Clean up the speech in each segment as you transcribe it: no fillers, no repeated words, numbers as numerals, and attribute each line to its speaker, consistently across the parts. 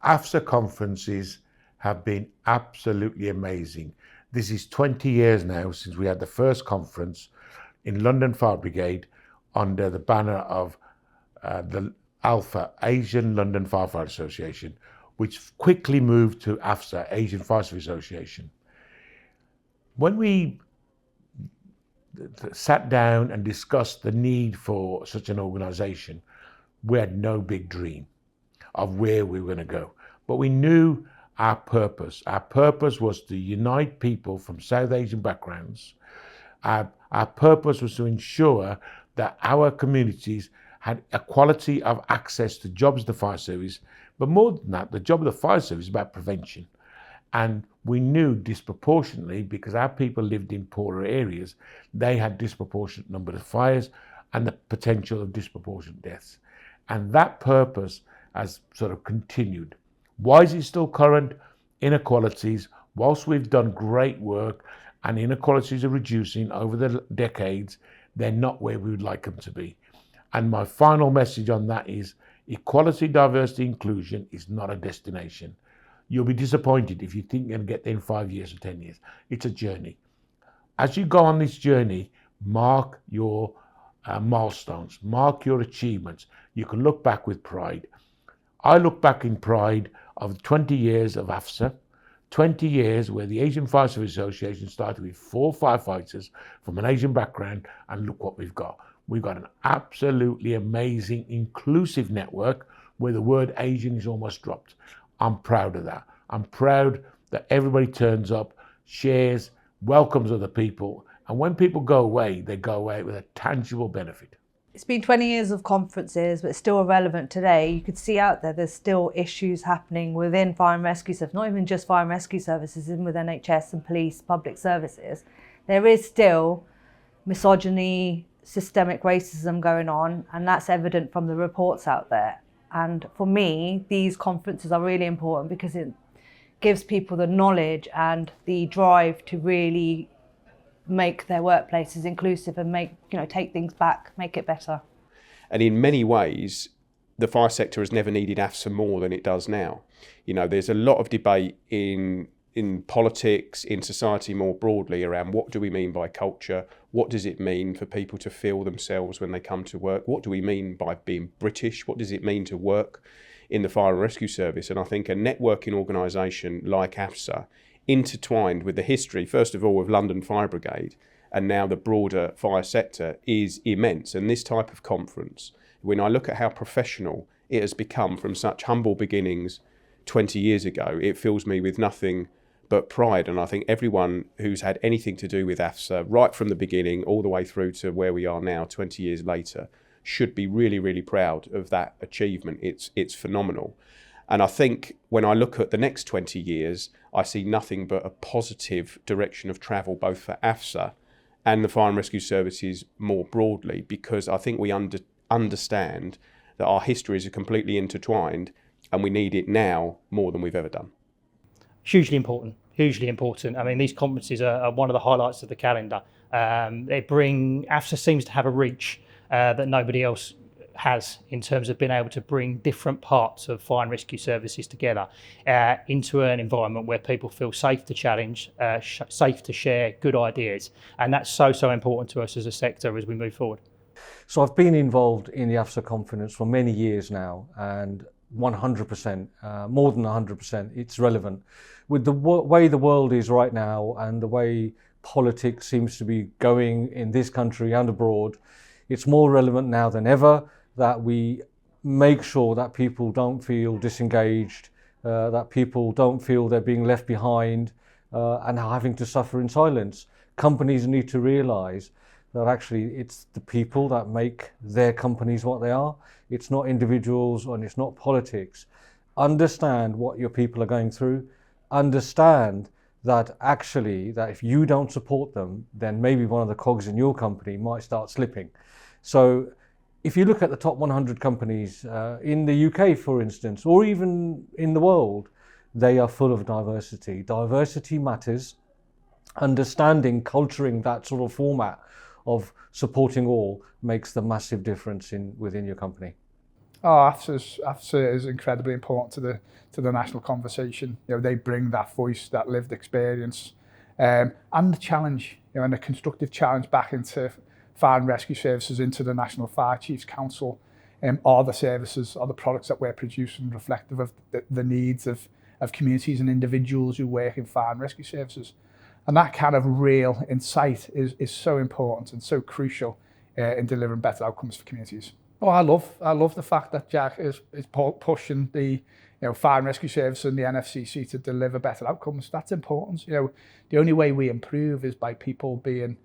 Speaker 1: AFSA conferences have been absolutely amazing. This is 20 years now since we had the first conference in London Fire Brigade under the banner of the ALPHA, Asian London Firefighter Association, which quickly moved to AFSA, Asian Fire Service Association. When we sat down and discussed the need for such an organisation, we had no big dream of where we were going to go. But we knew our purpose. Our purpose was to unite people from South Asian backgrounds. Our purpose was to ensure that our communities had equality of access to jobs of the fire service. But more than that, the job of the fire service is about prevention. And we knew disproportionately, because our people lived in poorer areas, they had disproportionate number of fires and the potential of disproportionate deaths. And that purpose has sort of continued. Why is it still current? Inequalities, whilst we've done great work and inequalities are reducing over the decades, they're not where we would like them to be. And my final message on that is equality, diversity, inclusion is not a destination. You'll be disappointed if you think you're going to get there in 5 years or 10 years. It's a journey. As you go on this journey, mark your milestones, mark your achievements. You can look back with pride. I look back in pride of 20 years of AFSA, 20 years where the Asian Fire Service Association started with 4 firefighters from an Asian background, and look what we've got. We've got an absolutely amazing, inclusive network where the word Asian is almost dropped. I'm proud of that. I'm proud that everybody turns up, shares, welcomes other people, and when people go away, they go away with a tangible benefit.
Speaker 2: It's been 20 years of conferences, but it's still relevant today. You could see out there's still issues happening within fire and rescue services, not even just fire and rescue services, even with NHS and police, public services. There is still misogyny, systemic racism going on, and that's evident from the reports out there. And for me, these conferences are really important because it gives people the knowledge and the drive to really make their workplaces inclusive and take things back, make it better.
Speaker 3: And in many ways, the fire sector has never needed AFSA more than it does now. There's a lot of debate in politics, in society more broadly, around what do we mean by culture? What does it mean for people to feel themselves when they come to work? What do we mean by being British? What does it mean to work in the fire and rescue service? And I think a networking organisation like AFSA, intertwined with the history, first of all, of London Fire Brigade, and now the broader fire sector, is immense. And this type of conference, when I look at how professional it has become from such humble beginnings 20 years ago, it fills me with nothing but pride. And I think everyone who's had anything to do with AFSA, right from the beginning all the way through to where we are now 20 years later, should be really, really proud of that achievement. It's phenomenal. And I think when I look at the next 20 years, I see nothing but a positive direction of travel, both for AFSA and the fire and rescue services more broadly, because I think we understand that our histories are completely intertwined and we need it now more than we've ever done.
Speaker 4: Hugely important. I mean, these conferences are one of the highlights of the calendar. AFSA seems to have a reach that nobody else has in terms of being able to bring different parts of fire and rescue services together into an environment where people feel safe to challenge, safe to share good ideas. And that's so important to us as a sector as we move forward.
Speaker 5: So I've been involved in the AFSA conference for many years now, and 100%, more than 100%, it's relevant. With the way the world is right now and the way politics seems to be going in this country and abroad, it's more relevant now than ever that we make sure that people don't feel disengaged, that people don't feel they're being left behind and having to suffer in silence. Companies need to realise that actually it's the people that make their companies what they are. It's not individuals and it's not politics. Understand what your people are going through. Understand that actually that if you don't support them, then maybe one of the cogs in your company might start slipping. So if you look at the top 100 companies in the UK, for instance, or even in the world, they are full of diversity. Diversity matters. Understanding, culturing that sort of format of supporting all makes the massive difference within your company.
Speaker 6: Oh, AFSA is incredibly important to the national conversation. You know, they bring that voice, that lived experience, and the challenge, you know, and a constructive challenge back into fire and rescue services, into the National Fire Chiefs Council. Are the services, are the products that we're producing reflective of the needs of communities and individuals who work in fire and rescue services? And that kind of real insight is so important and so crucial in delivering better outcomes for communities. Oh, I love the fact that Jack is pushing the fire and rescue service and the NFCC to deliver better outcomes. That's important. You know, the only way we improve is by people being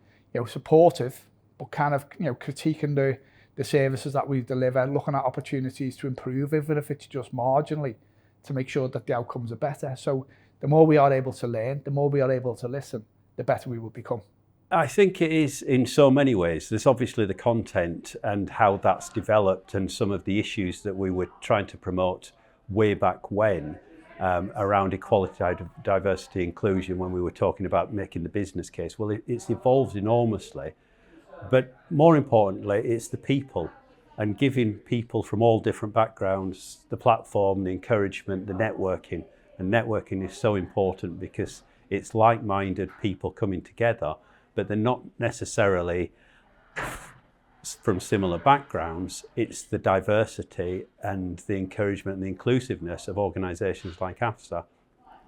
Speaker 6: supportive, but kind of critiquing the services that we deliver, looking at opportunities to improve, even if it's just marginally, to make sure that the outcomes are better. So the more we are able to learn, the more we are able to listen, the better we will become.
Speaker 7: I think it is in so many ways. There's obviously the content and how that's developed and some of the issues that we were trying to promote way back when around equality, diversity, inclusion, when we were talking about making the business case. Well, it's evolved enormously, but more importantly, it's the people and giving people from all different backgrounds the platform, the encouragement, the networking. And networking is so important because it's like-minded people coming together, but they're not necessarily from similar backgrounds. It's the diversity and the encouragement and the inclusiveness of organisations like AFSA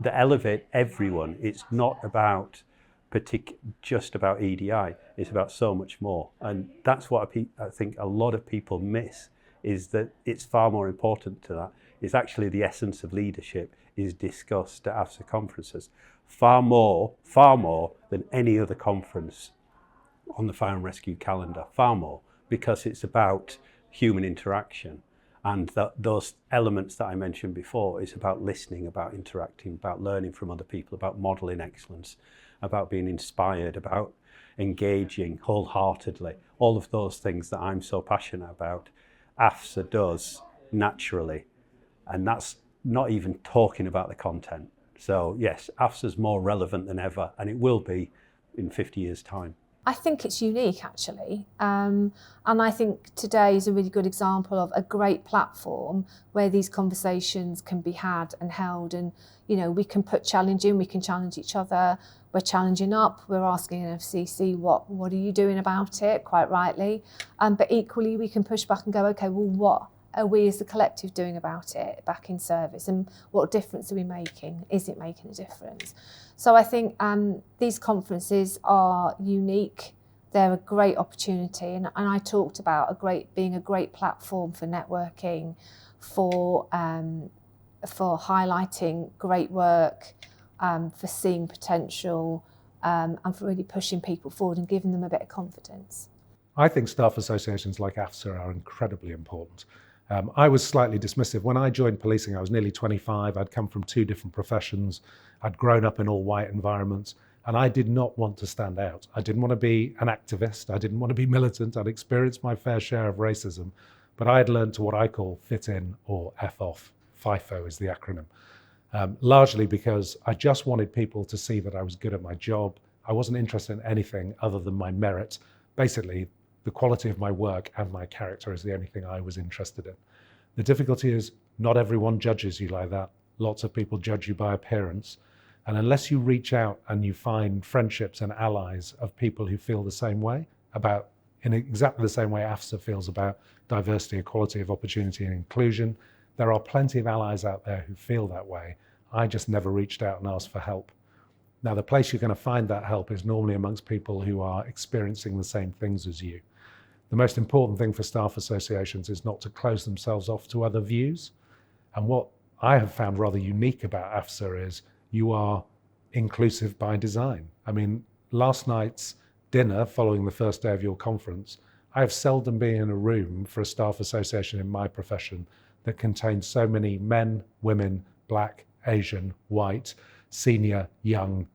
Speaker 7: that elevate everyone. It's not about just about EDI, it's about so much more. And that's what I think a lot of people miss, is that it's far more important to that. It's actually the essence of leadership is discussed at AFSA conferences. Far more than any other conference on the fire and rescue calendar, far more, because it's about human interaction. And those elements that I mentioned before is about listening, about interacting, about learning from other people, about modelling excellence, about being inspired, about engaging wholeheartedly. All of those things that I'm so passionate about, AFSA does naturally. And that's not even talking about the content. So yes, AFSA's more relevant than ever, and it will be in 50 years' time.
Speaker 8: I think it's unique, actually. And I think today is a really good example of a great platform where these conversations can be had and held. And, we can put challenge in, we can challenge each other. We're challenging up, we're asking NFCC, what are you doing about it, quite rightly. But equally, we can push back and go, okay, well, what are we as the collective doing about it back in service, and what difference are we making? Is it making a difference? So I think these conferences are unique. They're a great opportunity, and I talked about being a great platform for networking, for highlighting great work, for seeing potential, and for really pushing people forward and giving them a bit of confidence.
Speaker 9: I think staff associations like AFSA are incredibly important. I was slightly dismissive. When I joined policing, I was nearly 25. I'd come from 2 different professions. I'd grown up in all white environments, and I did not want to stand out. I didn't want to be an activist. I didn't want to be militant. I'd experienced my fair share of racism, but I had learned to what I call fit in or F off. FIFO is the acronym. Largely because I just wanted people to see that I was good at my job. I wasn't interested in anything other than my merit. Basically, the quality of my work and my character is the only thing I was interested in. The difficulty is not everyone judges you like that. Lots of people judge you by appearance. And unless you reach out and you find friendships and allies of people who feel the same way in exactly the same way AFSA feels about diversity, equality of opportunity and inclusion, there are plenty of allies out there who feel that way. I just never reached out and asked for help. Now, the place you're going to find that help is normally amongst people who are experiencing the same things as you. The most important thing for staff associations is not to close themselves off to other views. And what I have found rather unique about AFSA is you are inclusive by design. I mean, last night's dinner following the first day of your conference, I have seldom been in a room for a staff association in my profession that contains so many men, women, black, Asian, white, senior, young.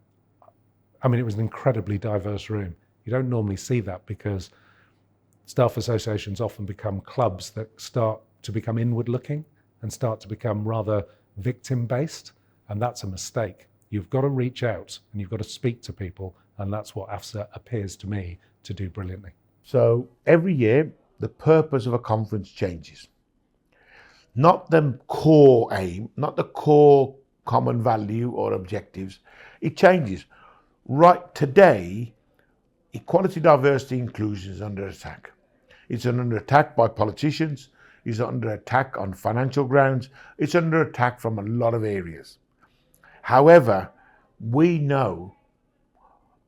Speaker 9: I mean, it was an incredibly diverse room. You don't normally see that because staff associations often become clubs that start to become inward-looking and start to become rather victim-based, and that's a mistake. You've got to reach out and you've got to speak to people, and that's what AFSA appears to me to do brilliantly.
Speaker 1: So every year, the purpose of a conference changes. not the core aim, not the core common value or objectives. It changes. Right today, equality, diversity, inclusion is under attack. It's under attack by politicians. It's under attack on financial grounds. It's under attack from a lot of areas. However, we know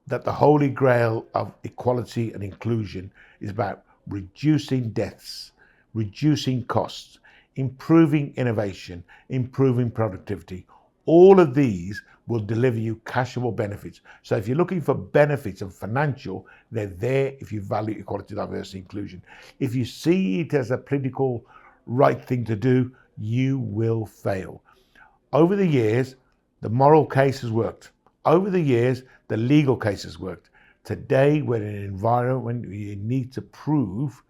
Speaker 1: that the holy grail of equality and inclusion is about reducing deaths, reducing costs, improving innovation, improving productivity. All of these will deliver you cashable benefits. So if you're looking for benefits of financial, they're there if you value equality, diversity, inclusion. If you see it as a political right thing to do, you will fail. Over the years, the moral case has worked. Over the years, the legal case has worked. Today, we're in an environment where you need to prove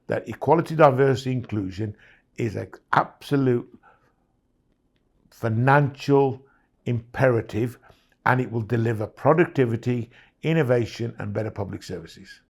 Speaker 1: that equality, diversity, inclusion is an absolute financial imperative, and it will deliver productivity, innovation, and better public services.